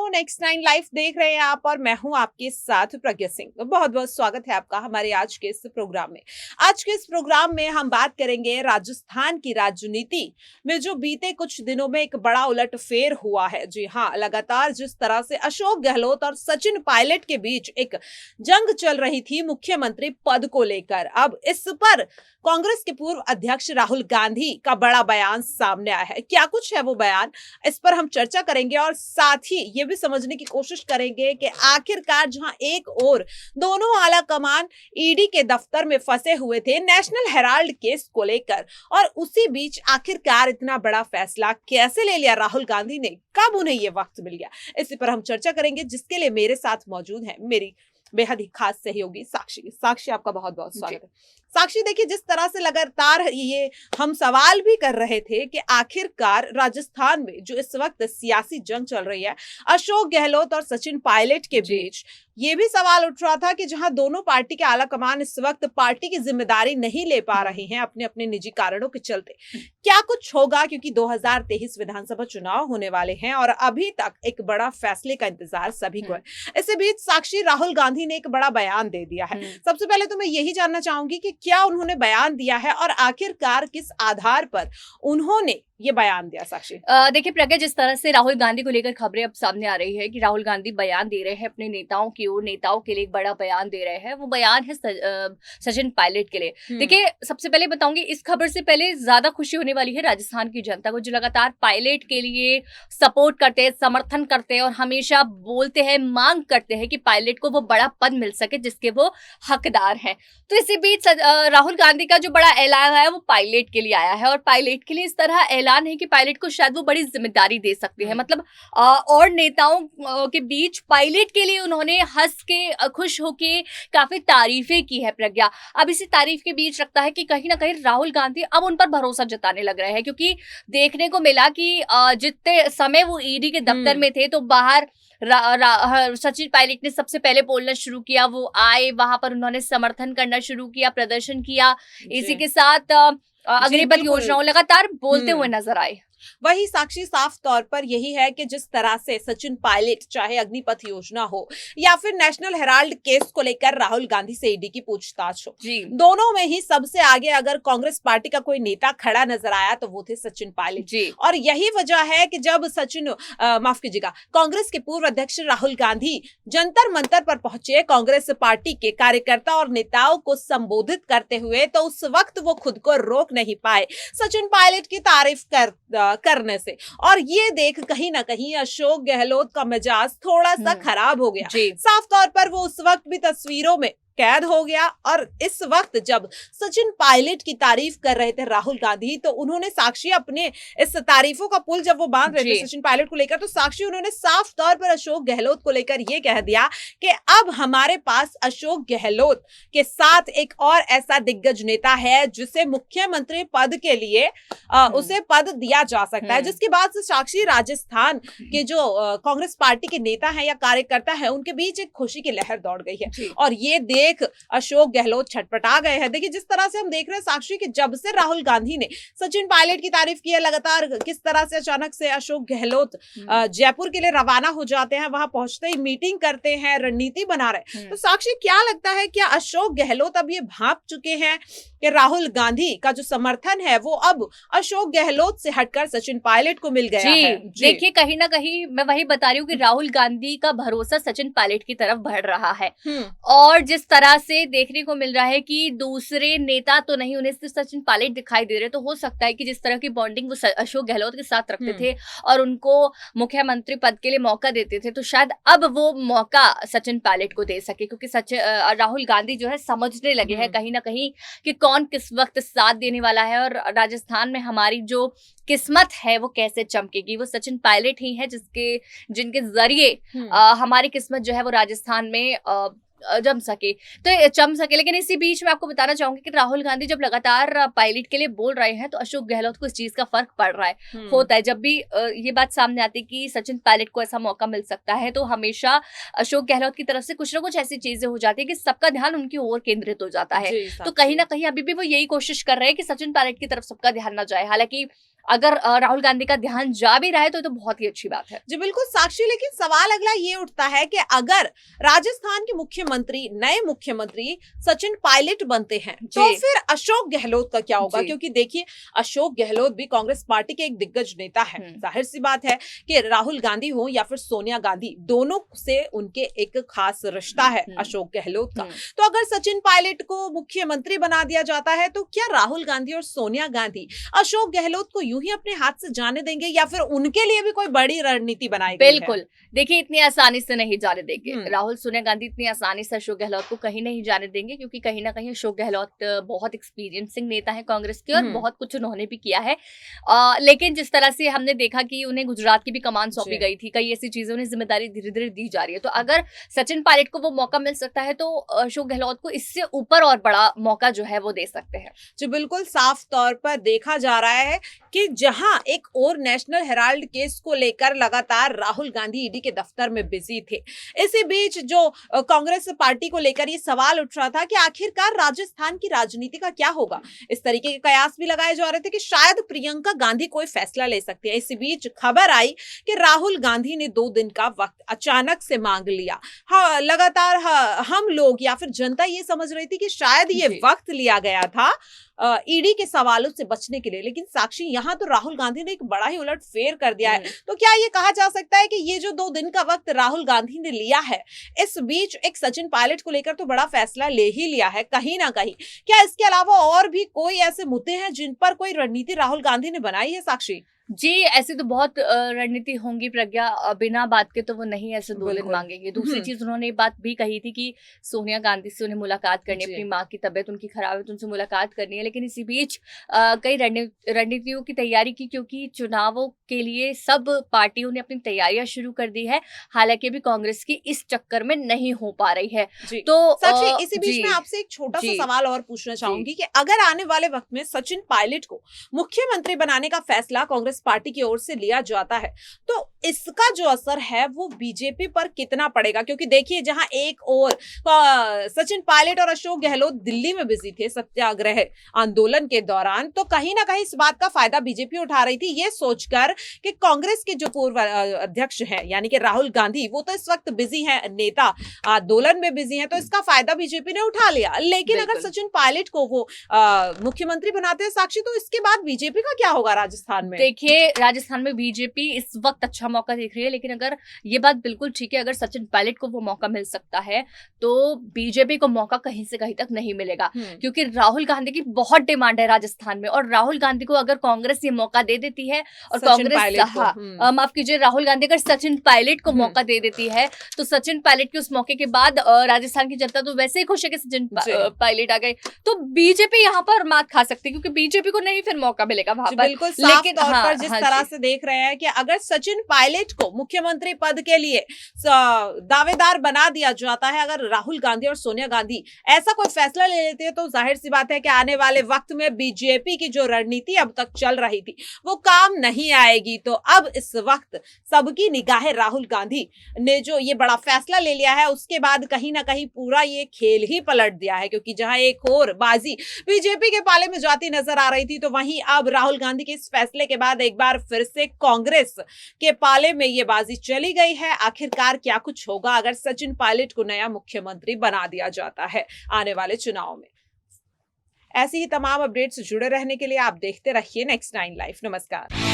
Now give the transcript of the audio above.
Next 9 live देख रहे हैं आप और मैं हूं आपके साथ प्रज्ञा सिंह। बहुत बहुत स्वागत है आपका हमारे आज के इस प्रोग्राम में। आज के इस प्रोग्राम में हम बात करेंगे राजस्थान की राजनीति में जो बीते कुछ दिनों में एक बड़ा उलटफेर हुआ है। जी हाँ, लगातार जिस तरह से अशोक गहलोत और सचिन पायलट के बीच एक जंग चल रही थी मुख्यमंत्री पद को लेकर, अब इस पर कांग्रेस के पूर्व अध्यक्ष राहुल गांधी का बड़ा बयान सामने आया है। क्या कुछ है वो बयान, इस पर हम चर्चा करेंगे और साथ ही ये भी समझने की कोशिश करेंगे कि आखिरकार जहां एक ओर दोनों आला कमान ईडी के दफ्तर में फंसे हुए थे नेशनल हेराल्ड केस को लेकर, और उसी बीच आखिरकार इतना बड़ा फैसला कैसे ले लिया राहुल गांधी ने, कब उन्हें ये वक्त मिल गया, इसी पर हम चर्चा करेंगे, जिसके लिए मेरे साथ मौजूद है मेरी बेहद ही खास सहयोगी साक्षी। साक्षी, आपका बहुत बहुत स्वागत है। साक्षी, देखिए, जिस तरह से लगातार ये हम सवाल भी कर रहे थे कि आखिरकार राजस्थान में जो इस वक्त सियासी जंग चल रही है अशोक गहलोत और सचिन पायलट के बीच, ये भी सवाल उठ रहा था कि जहां दोनों पार्टी के आला कमान इस वक्त पार्टी की जिम्मेदारी नहीं ले पा रहे हैं अपने अपने निजी कारणों के चलते, क्या कुछ होगा, क्योंकि 2023 विधानसभा चुनाव होने वाले हैं और अभी तक एक बड़ा फैसले का इंतजार सभी को है। इसी बीच साक्षी, राहुल गांधी ने एक बड़ा बयान दे दिया है। सबसे पहले तो मैं यही जानना चाहूंगी कि क्या उन्होंने बयान दिया है और आखिरकार किस आधार पर उन्होंने ये बयान दिया। साक्षी, देखिए प्रज्ञा, जिस तरह से राहुल गांधी को लेकर खबरें अब सामने आ रही है कि राहुल गांधी बयान दे रहे हैं अपने नेताओं की ओर, नेताओं के लिए एक बड़ा बयान दे रहे हैं, वो बयान है सचिन पायलट के लिए। देखिए, सबसे पहले बताऊंगी, इस खबर से पहले ज्यादा खुशी होने वाली है राजस्थान की जनता को, जो लगातार पायलट के लिए सपोर्ट करते हैं, समर्थन करते हैं और हमेशा बोलते हैं, मांग करते हैं कि पायलट को वो बड़ा पद मिल सके जिसके वो हकदार हैं। तो इसी बीच राहुल गांधी का जो बड़ा ऐलान है वो पायलट के लिए आया है, और पायलट के लिए इस तरह ऐलान है कि पायलट को शायद वो बड़ी जिम्मेदारी दे सकते हैं। मतलब और नेताओं के बीच पायलट के लिए उन्होंने हंस के, खुश होके काफी तारीफें की है प्रज्ञा। अब इसी तारीफ के बीच लगता है कि कहीं ना कहीं राहुल गांधी अब उन पर भरोसा जताने लग रहे हैं, क्योंकि देखने को मिला कि जितने समय वो ईडी के दफ्तर में थे तो बाहर सचिन पायलट ने सबसे पहले बोलना शुरू किया, वो आए, वहां पर उन्होंने समर्थन करना शुरू किया, प्रदर्शन किया, इसी के साथ अग्निपथ योजनाओं लगातार बोलते हुए नजर आए। वही साक्षी, साफ तौर पर यही है कि जिस तरह से सचिन पायलट, चाहे अग्निपथ योजना हो या फिर नेशनल हेराल्ड केस को लेकर राहुल गांधी से ईडी की पूछताछ हो, दोनों में ही सबसे आगे अगर कांग्रेस पार्टी का कोई नेता खड़ा नजर आया तो वो थे सचिन पायलट। और यही वजह है कि जब माफ कीजिएगा, कांग्रेस के पूर्व अध्यक्ष राहुल गांधी जंतर मंतर पर पहुंचे कांग्रेस पार्टी के कार्यकर्ता और नेताओं को संबोधित करते हुए, तो उस वक्त वो खुद को रोक नहीं पाए सचिन पायलट की तारीफ करने से, और ये देख कहीं ना कहीं अशोक गहलोत का मिजाज थोड़ा सा खराब हो गया। साफ तौर पर वो उस वक्त भी तस्वीरों में कैद हो गया, और इस वक्त जब सचिन पायलट की तारीफ कर रहे थे राहुल गांधी, तो उन्होंने साक्षी अपने इस तारीफों का पुल जब वो बांध रहे थे सचिन पायलट को लेकर, तो साक्षी उन्होंने साफ तौर पर अशोक गहलोत को लेकर ये कह दिया कि अब हमारे पास अशोक गहलोत के साथ एक और ऐसा दिग्गज नेता है जिसे मुख्यमंत्री पद के लिए उसे पद दिया जा सकता है। जिसके बाद से साक्षी, राजस्थान के जो कांग्रेस पार्टी के नेता है या कार्यकर्ता है, उनके बीच एक खुशी की लहर दौड़ गई है, और ये अशोक गहलोत छटपटा गए हैं। देखिए, जिस तरह से हम देख रहे हैं साक्षी कि जब से राहुल गांधी ने सचिन पायलट की तारीफ की है, लगातार किस तरह से अचानक से अशोक गहलोत जयपुर के लिए रवाना हो जाते हैं, वहां पहुंचते ही मीटिंग करते हैं, रणनीति बना रहे। तो साक्षी, क्या लगता है, क्या अशोक गहलोत अब ये भांप चुके हैं कि राहुल गांधी का जो समर्थन है वो अब अशोक गहलोत से हटकर सचिन पायलट को मिल गया है? देखिए, कहीं ना कहीं मैं वही बता रही हूँ कि राहुल गांधी का भरोसा सचिन पायलट की तरफ बढ़ रहा है, और जिस तरह से देखने को मिल रहा है कि दूसरे नेता तो नहीं, उन्हें सिर्फ सचिन पायलट दिखाई दे रहे, तो हो सकता है कि जिस तरह की बॉन्डिंग वो अशोक गहलोत के साथ रखते थे और उनको मुख्यमंत्री पद के लिए मौका देते थे, तो शायद अब वो मौका सचिन पायलट को दे सके, क्योंकि राहुल गांधी जो है समझने लगे हैं कहीं ना कहीं कि कौन किस वक्त साथ देने वाला है, और राजस्थान में हमारी जो किस्मत है वो कैसे चमकेगी। वो सचिन पायलट ही है जिनके जरिए हमारी किस्मत जो है वो राजस्थान में जम सके, तो जम सके। लेकिन इसी बीच में आपको बताना चाहूंगी कि राहुल गांधी जब लगातार पायलट के लिए बोल रहे हैं, तो अशोक गहलोत को इस चीज का फर्क पड़ रहा है। होता है जब भी ये बात सामने आती है कि सचिन पायलट को ऐसा मौका मिल सकता है, तो हमेशा अशोक गहलोत की तरफ से कुछ ना कुछ ऐसी चीजें हो जाती है कि सबका ध्यान उनकी ओर केंद्रित हो जाता है। तो कहीं ना कहीं अभी भी वो यही कोशिश कर रहे हैं कि सचिन पायलट की तरफ सबका ध्यान ना जाए। हालांकि अगर राहुल गांधी का ध्यान जा भी रहा है तो बहुत ही अच्छी बात है। जी बिल्कुल साक्षी, लेकिन सवाल अगला ये उठता है कि अगर राजस्थान के मुख्यमंत्री, नए मुख्यमंत्री सचिन पायलट बनते हैं तो फिर अशोक गहलोत का क्या होगा? क्योंकि देखिए, अशोक गहलोत भी कांग्रेस पार्टी के एक दिग्गज नेता है। जाहिर सी बात है कि राहुल गांधी हो या फिर सोनिया गांधी, दोनों से उनके एक खास रिश्ता है अशोक गहलोत का। तो अगर सचिन पायलट को मुख्यमंत्री बना दिया जाता है तो क्या राहुल गांधी और सोनिया गांधी अशोक गहलोत को यूं ही अपने हाथ से जाने देंगे या फिर उनके लिए भी कोई बड़ी रणनीति बनाई गई है? बिल्कुल, देखिए इतनी आसानी से नहीं जाने देंगे। राहुल सोनिया गांधी इतनी आसानी से अशोक गहलोत को कहीं नहीं जाने देंगे, क्योंकि कहीं ना कहीं अशोक गहलोत बहुत एक्सपीरियंसिंग नेता है कांग्रेस के, और बहुत कुछ उन्होंने भी किया है। लेकिन जिस तरह से हमने देखा कि उन्हें गुजरात की भी कमान सौंपी गई थी, कई ऐसी चीजें उन्हें जिम्मेदारी धीरे धीरे दी जा रही है। तो अगर सचिन पायलट को वो मौका मिल सकता है तो अशोक गहलोत को इससे ऊपर और बड़ा मौका जो है वो दे सकते हैं। जो बिल्कुल साफ तौर पर देखा जा रहा है कि जहां एक और नेशनल हेराल्ड केस को लेकर लगातार राहुल गांधी ईडी के दफ्तर में बिजी थे, इसी बीच जो कांग्रेस पार्टी को लेकर ये सवाल उठ रहा था कि आखिरकार राजस्थान की राजनीति का क्या होगा। इस तरीके के कयास भी लगाए जा रहे थे कि शायद प्रियंका गांधी कोई फैसला ले सकती है। इसी बीच खबर आई कि राहुल गांधी ने 2 दिन का वक्त अचानक से मांग लिया। हाँ, लगातार हम लोग या फिर जनता ये समझ रही थी कि शायद ये वक्त लिया गया था ईडी के सवालों से बचने के लिए, लेकिन साक्षी यहाँ तो राहुल गांधी ने एक बड़ा ही उलट फेर कर दिया है। तो क्या ये कहा जा सकता है कि ये जो 2 दिन का वक्त राहुल गांधी ने लिया है, इस बीच एक सचिन पायलट को लेकर तो बड़ा फैसला ले ही लिया है कहीं ना कहीं? क्या इसके अलावा और भी कोई ऐसे मुद्दे हैं जिन पर कोई रणनीति राहुल गांधी ने बनाई है साक्षी? जी, ऐसी तो बहुत रणनीति होंगी प्रज्ञा, बिना बात के तो वो नहीं ऐसे 2 दिन मांगेंगे। दूसरी चीज उन्होंने ये बात भी कही थी कि सोनिया गांधी से उन्हें मुलाकात करनी है, अपनी माँ की तबीयत उनकी खराब है तो उनसे मुलाकात करनी है। लेकिन इसी बीच कई रणनीतियों की तैयारी की, क्योंकि चुनावों के लिए सब पार्टियों ने अपनी तैयारियां शुरू कर दी है, हालांकि अभी कांग्रेस की इस चक्कर में नहीं हो पा रही है। तो साक्षी, इसी बीच में आपसे एक छोटा सा सवाल और पूछना चाहूंगी कि अगर आने वाले वक्त में सचिन पायलट को मुख्यमंत्री बनाने का फैसला कांग्रेस पार्टी की ओर से लिया जाता है तो इसका जो असर है वो बीजेपी पर कितना पड़ेगा? क्योंकि देखिए, जहां एक और सचिन पायलट और अशोक गहलोत दिल्ली में बिजी थे सत्याग्रह आंदोलन के दौरान, तो कहीं ना कहीं इस बात का फायदा बीजेपी उठा रही थी, ये सोचकर कि कांग्रेस के जो पूर्व अध्यक्ष हैं यानी कि राहुल गांधी, वो तो इस वक्त बिजी हैं, नेता आंदोलन में बिजी हैं, तो इसका फायदा बीजेपी ने उठा लिया। लेकिन अगर सचिन पायलट को वो मुख्यमंत्री बनाते हैं साक्षी, तो इसके बाद बीजेपी का क्या होगा राजस्थान में? देखिए, राजस्थान में बीजेपी इस वक्त अच्छा मौका देख रही है, लेकिन अगर ये बात बिल्कुल ठीक है, अगर सचिन पायलट को वो मौका मिल सकता है तो बीजेपी को मौका कहीं से कहीं तक नहीं मिलेगा, क्योंकि राहुल गांधी की बहुत डिमांड है राजस्थान में। और राहुल गांधी को अगर कांग्रेस ये मौका दे देती है और कांग्रेस, माफ कीजिए, राहुल गांधी अगर सचिन पायलट को मौका दे देती है तो सचिन पायलट के उस मौके के बाद राजस्थान की जनता तो वैसे ही खुश है कि सचिन पायलट आ गए, तो बीजेपी यहाँ पर मात खा सकती है, क्योंकि बीजेपी को नहीं फिर मौका मिलेगा वहां पर। बिल्कुल साफ तौर पर जिस तरह से देख रहे हैं कि अगर सचिन पायलट को मुख्यमंत्री पद के लिए दावेदार बना दिया जाता है, अगर राहुल गांधी और सोनिया गांधी ऐसा कोई फैसला ले लेते हैं, तो जाहिर सी बात है कि आने वाले वक्त में बीजेपी की जो रणनीति अब तक चल रही थी वो काम नहीं आएगी। तो अब इस वक्त सबकी निगाहें राहुल गांधी ने जो ये बड़ा फैसला ले लिया है उसके बाद कहीं ना कहीं पूरा ये खेल ही पलट दिया है, क्योंकि जहां एक और बाजी बीजेपी के पाले में जाती नजर आ रही थी, तो वहीं अब राहुल गांधी के इस फैसले के बाद एक बार फिर से कांग्रेस के पाले में ये बाजी चली गई है। आखिरकार क्या कुछ होगा अगर सचिन पायलट को नया मुख्यमंत्री बना दिया जाता है आने वाले चुनाव में? ऐसी ही तमाम अपडेट्स जुड़े रहने के लिए आप देखते रहिए नेक्स्ट 9 लाइव। नमस्कार।